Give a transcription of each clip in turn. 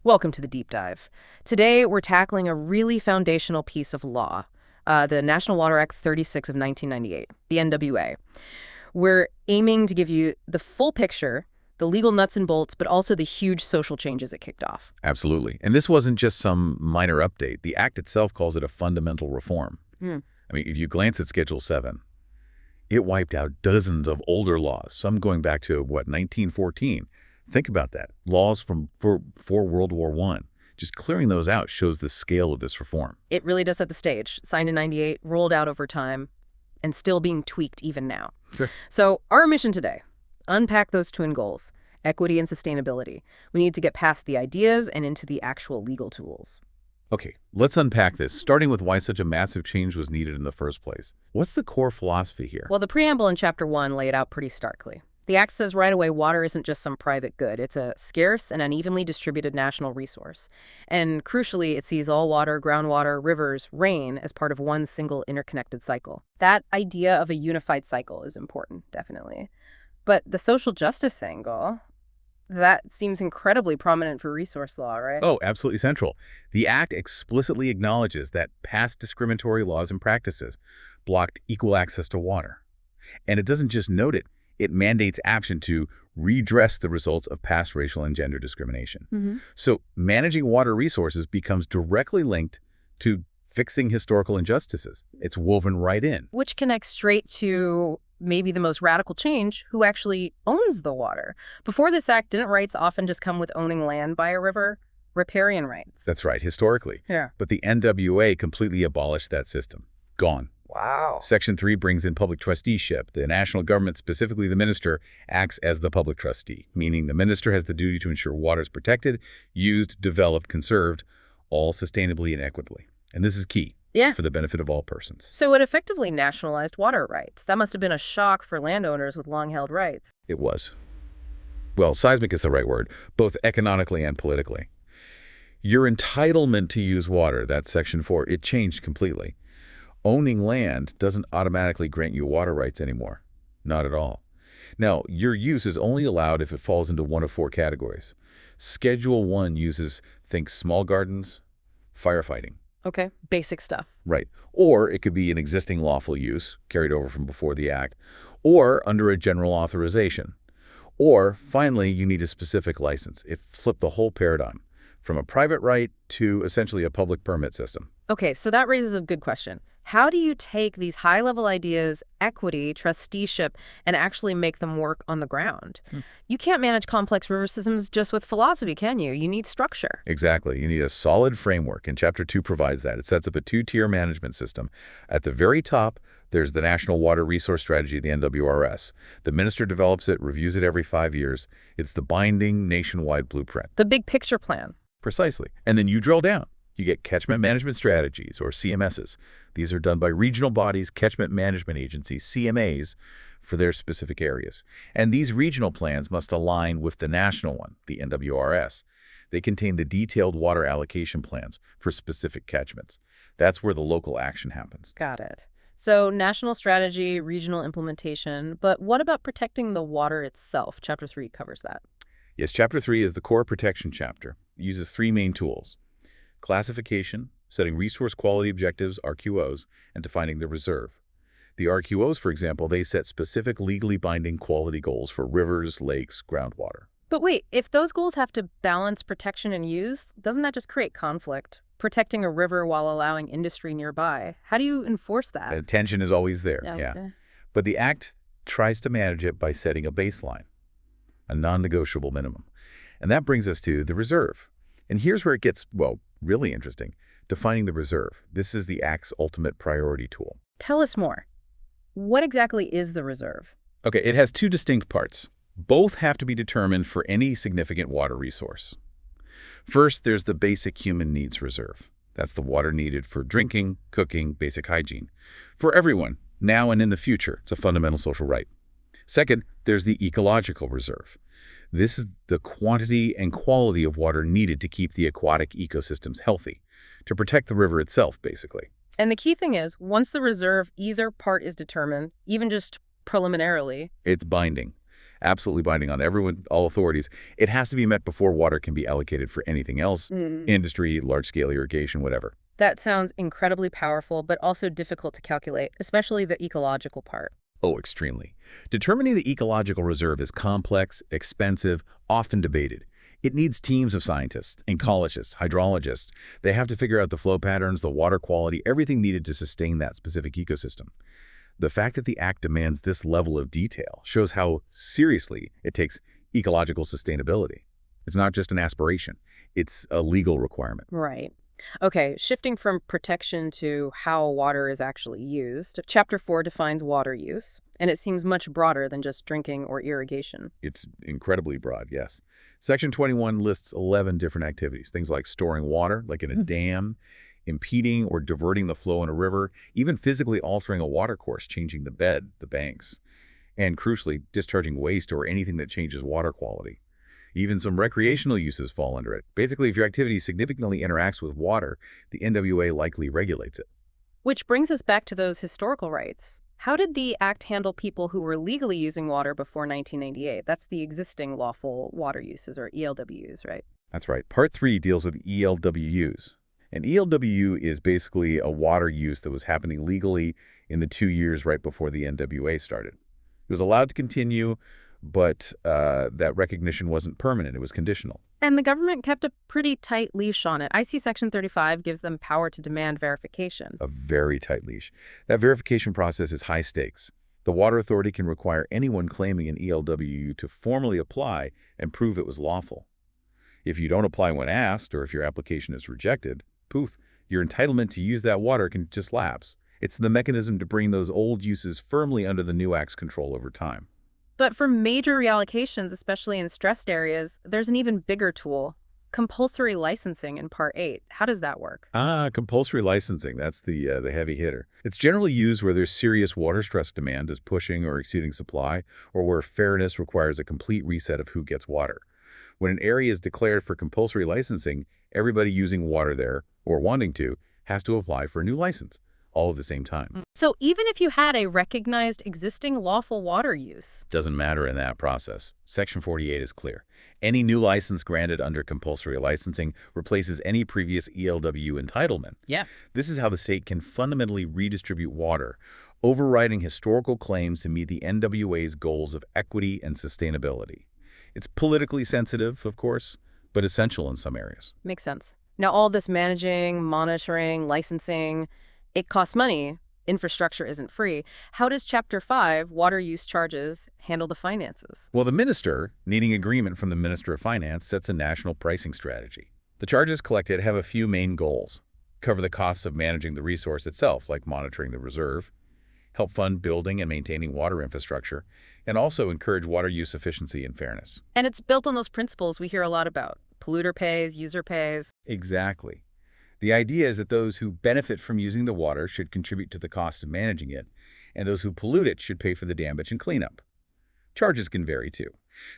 Welcome to the Deep Dive. Today, we're tackling a really foundational piece of law, the National Water Act 36 of 1998, the NWA. We're aiming to give you the full picture, the legal nuts and bolts, but also the huge social changes it kicked off. Absolutely. And this wasn't just some minor update. The Act itself calls it a fundamental reform. I mean, if you glance at Schedule 7, it wiped out dozens of older laws, some going back to, 1914. Think about that. Laws from before World War I. Just clearing those out shows the scale of this reform. It really does set the stage. Signed in 98, rolled out over time, and still being tweaked even now. Sure. So our mission today, unpack those twin goals, equity and sustainability. We need to get past the ideas and into the actual legal tools. Okay, let's unpack this, starting with why such a massive change was needed in the first place. What's the core philosophy here? Well, the preamble in Chapter 1 laid it out pretty starkly. The Act says right away water isn't just some private good. It's a scarce and unevenly distributed national resource. And crucially, it sees all water, groundwater, rivers, rain as part of one single interconnected cycle. That idea of a unified cycle is important, definitely. But the social justice angle, that seems incredibly prominent for resource law, right? Oh, absolutely central. The Act explicitly acknowledges that past discriminatory laws and practices blocked equal access to water. And it doesn't just note it. It mandates action to redress the results of past racial and gender discrimination. So managing water resources becomes directly linked to fixing historical injustices. It's woven right in. Which connects straight to maybe the most radical change, who actually owns the water. Before this act, didn't rights often just come with owning land by a river? Riparian rights. That's right, historically. Yeah. But the NWA completely abolished that system. Gone. Wow. Section 3 brings in public trusteeship. The national government, specifically the minister, acts as the public trustee, meaning the minister has the duty to ensure water is protected, used, developed, conserved, all sustainably and equitably. And this is key for the benefit of all persons. So it effectively nationalized water rights. That must have been a shock for landowners with long-held rights. It was. Well, seismic is the right word, both economically and politically. Your entitlement to use water, that's Section 4, it changed completely. Owning land doesn't automatically grant you water rights anymore. Not at all. Now, your use is only allowed if it falls into one of four categories. Schedule 1 uses, think small gardens, firefighting. Okay, basic stuff. Right. Or it could be an existing lawful use, carried over from before the Act, or under a general authorization. Or, finally, you need a specific license. It flipped the whole paradigm, from a private right to essentially a public permit system. Okay, so that raises a good question. How do you take these high-level ideas, equity, trusteeship, and actually make them work on the ground? You can't manage complex river systems just with philosophy, can you? You need structure. Exactly. You need a solid framework, and Chapter 2 provides that. It sets up a two-tier management system. At the very top, there's the National Water Resource Strategy, the NWRS. The minister develops it, reviews it every 5 years. It's the binding nationwide blueprint. The big picture plan. Precisely. And then you drill down. You get Catchment Management Strategies, or CMSs. These are done by regional bodies, Catchment Management Agencies, CMAs, for their specific areas. And these regional plans must align with the national one, the NWRS. They contain the detailed water allocation plans for specific catchments. That's where the local action happens. Got it. So national strategy, regional implementation, but what about protecting the water itself? Chapter 3 covers that. Yes, Chapter 3 is the core protection chapter. It uses three main tools: classification, setting resource quality objectives, RQOs, and defining the reserve. The RQOs, for example, they set specific legally binding quality goals for rivers, lakes, groundwater. But wait, if those goals have to balance protection and use, doesn't that just create conflict? Protecting a river while allowing industry nearby. How do you enforce that? The tension is always there, Okay. But the Act tries to manage it by setting a baseline, a non-negotiable minimum. And that brings us to the reserve. And here's where it gets, well, really interesting. Defining the reserve. This is the Act's ultimate priority tool. Tell us more. What exactly is the reserve? Okay, it has two distinct parts. Both have to be determined for any significant water resource. First, there's the basic human needs reserve. That's the water needed for drinking, cooking, basic hygiene. For everyone, now and in the future. It's a fundamental social right. Second, there's the ecological reserve. This is the quantity and quality of water needed to keep the aquatic ecosystems healthy, to protect the river itself, basically. And the key thing is, once the reserve, either part is determined, even just preliminarily, It's binding. absolutely binding on everyone, all authorities. It has to be met before water can be allocated for anything else, industry, large-scale irrigation, whatever. That sounds incredibly powerful, but also difficult to calculate, especially the ecological part. Oh, extremely. Determining the ecological reserve is complex, expensive, often debated. It needs teams of scientists, ecologists, hydrologists. They have to figure out the flow patterns, the water quality, everything needed to sustain that specific ecosystem. The fact that the Act demands this level of detail shows how seriously it takes ecological sustainability. It's not just an aspiration. It's a legal requirement. Right. Okay, shifting from protection to how water is actually used, Chapter 4 defines water use, and it seems much broader than just drinking or irrigation. It's incredibly broad, yes. Section 21 lists 11 different activities, things like storing water, like in a dam, impeding or diverting the flow in a river, even physically altering a water course, changing the bed, the banks, and crucially, discharging waste or anything that changes water quality. Even some recreational uses fall under it. Basically, if your activity significantly interacts with water, the NWA likely regulates it. Which brings us back to those historical rights. How did the Act handle people who were legally using water before 1998? That's the existing lawful water uses, or ELWs, right? That's right. Part 3 deals with ELWUs. An ELWU is basically a water use that was happening legally in the 2 years right before the NWA started. It was allowed to continue, but that recognition wasn't permanent. It was conditional. And the government kept a pretty tight leash on it. I see Section 35 gives them power to demand verification. A very tight leash. That verification process is high stakes. The Water Authority can require anyone claiming an ELWU to formally apply and prove it was lawful. If you don't apply when asked, or if your application is rejected, poof, your entitlement to use that water can just lapse. It's the mechanism to bring those old uses firmly under the new Act's control over time. But for major reallocations, especially in stressed areas, there's an even bigger tool, compulsory licensing in Part 8. How does that work? Compulsory licensing, that's the heavy hitter. It's generally used where there's serious water stress demand is pushing or exceeding supply, or where fairness requires a complete reset of who gets water. When an area is declared for compulsory licensing, everybody using water there, or wanting to, has to apply for a new license, all at the same time. So even if you had a recognized existing lawful water use, Doesn't matter in that process. Section 48 is clear. Any new license granted under compulsory licensing replaces any previous ELW entitlement. Yeah. This is how the state can fundamentally redistribute water, overriding historical claims to meet the NWA's goals of equity and sustainability. It's politically sensitive, of course, but essential in some areas. Makes sense. Now, all this managing, monitoring, licensing, it costs money. Infrastructure isn't free. How does Chapter 5, water use charges, handle the finances? Well, the minister, needing agreement from the Minister of Finance, sets a national pricing strategy. The charges collected have a few main goals. Cover the costs of managing the resource itself, like monitoring the reserve, help fund building and maintaining water infrastructure, and also encourage water use efficiency and fairness. And it's built on those principles we hear a lot about. Polluter pays, user pays. Exactly. The idea is that those who benefit from using the water should contribute to the cost of managing it, and those who pollute it should pay for the damage and cleanup. Charges can vary too,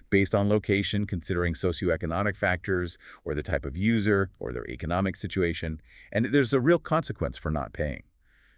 based on location, considering socioeconomic factors, or the type of user, or their economic situation, and there's a real consequence for not paying.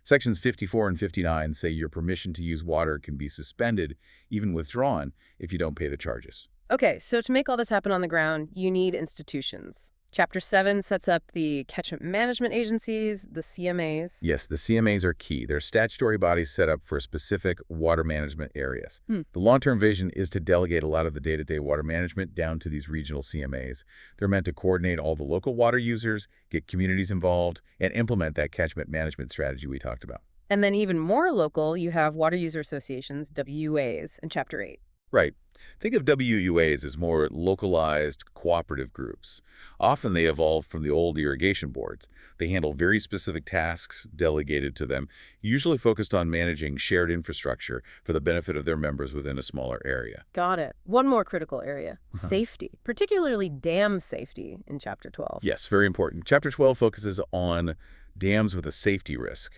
Sections 54 and 59 say your permission to use water can be suspended, even withdrawn, if you don't pay the charges. Okay, so to make all this happen on the ground, you need institutions. Chapter 7 sets up the Catchment Management Agencies, the CMAs. Yes, the CMAs are key. They're statutory bodies set up for specific water management areas. The long-term vision is to delegate a lot of the day-to-day water management down to these regional CMAs. They're meant to coordinate all the local water users, get communities involved, and implement that catchment management strategy we talked about. And then even more local, you have water user associations, WUAs, in Chapter 8. Right. Think of WUAs as more localized, cooperative groups. Often they evolved from the old irrigation boards. They handle very specific tasks delegated to them, usually focused on managing shared infrastructure for the benefit of their members within a smaller area. Got it. One more critical area, safety, particularly dam safety in Chapter 12. Yes, very important. Chapter 12 focuses on dams with a safety risk.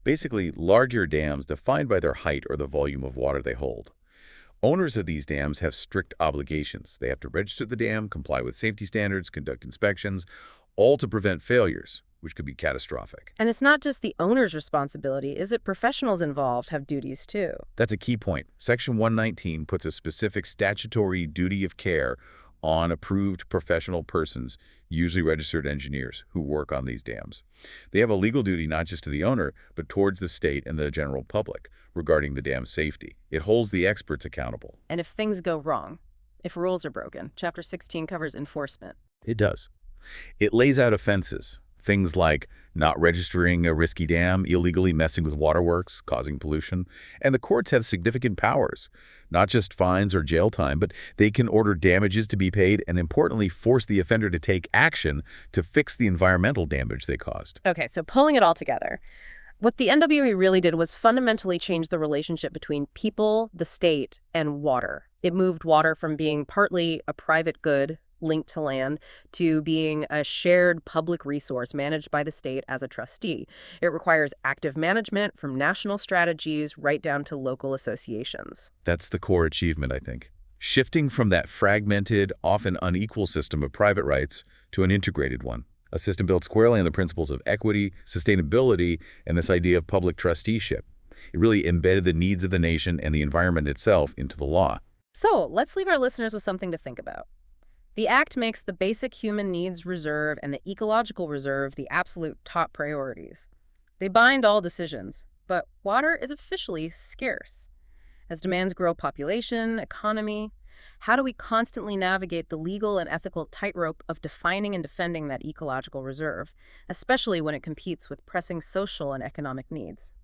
Basically, larger dams defined by their height or the volume of water they hold. Owners of these dams have strict obligations. They have to register the dam, comply with safety standards, conduct inspections, all to prevent failures. which could be catastrophic. And it's not just the owner's responsibility, is it? Professionals involved have duties too. That's a key point. Section 119 puts a specific statutory duty of care on approved professional persons, usually registered engineers, who work on these dams. They have a legal duty not just to the owner, but towards the state and the general public regarding the dam's safety. It holds the experts accountable. And if things go wrong, if rules are broken, Chapter 16 covers enforcement. It does. It lays out offenses, things like not registering a risky dam, illegally messing with waterworks, causing pollution. And the courts have significant powers, not just fines or jail time, but they can order damages to be paid and, importantly, force the offender to take action to fix the environmental damage they caused. Okay, so pulling it all together, what the NWA really did was fundamentally change the relationship between people, the state, and water. It moved water from being partly a private good linked to land to being a shared public resource managed by the state as a trustee. It requires active management from national strategies right down to local associations. That's the core achievement, I think. Shifting from that fragmented, often unequal system of private rights to an integrated one. A system built squarely on the principles of equity, sustainability, and this idea of public trusteeship. It really embedded the needs of the nation and the environment itself into the law. So let's leave our listeners with something to think about. The Act makes the basic human needs reserve and the ecological reserve the absolute top priorities. They bind all decisions, but water is officially scarce. As demands grow population, economy, how do we constantly navigate the legal and ethical tightrope of defining and defending that ecological reserve, especially when it competes with pressing social and economic needs?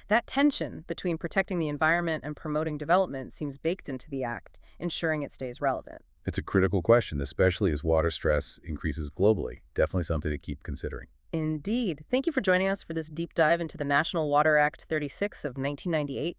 That tension between protecting the environment and promoting development seems baked into the Act, ensuring it stays relevant. It's a critical question, especially as water stress increases globally. Definitely something to keep considering. Indeed. Thank you for joining us for this deep dive into the National Water Act 36 of 1998.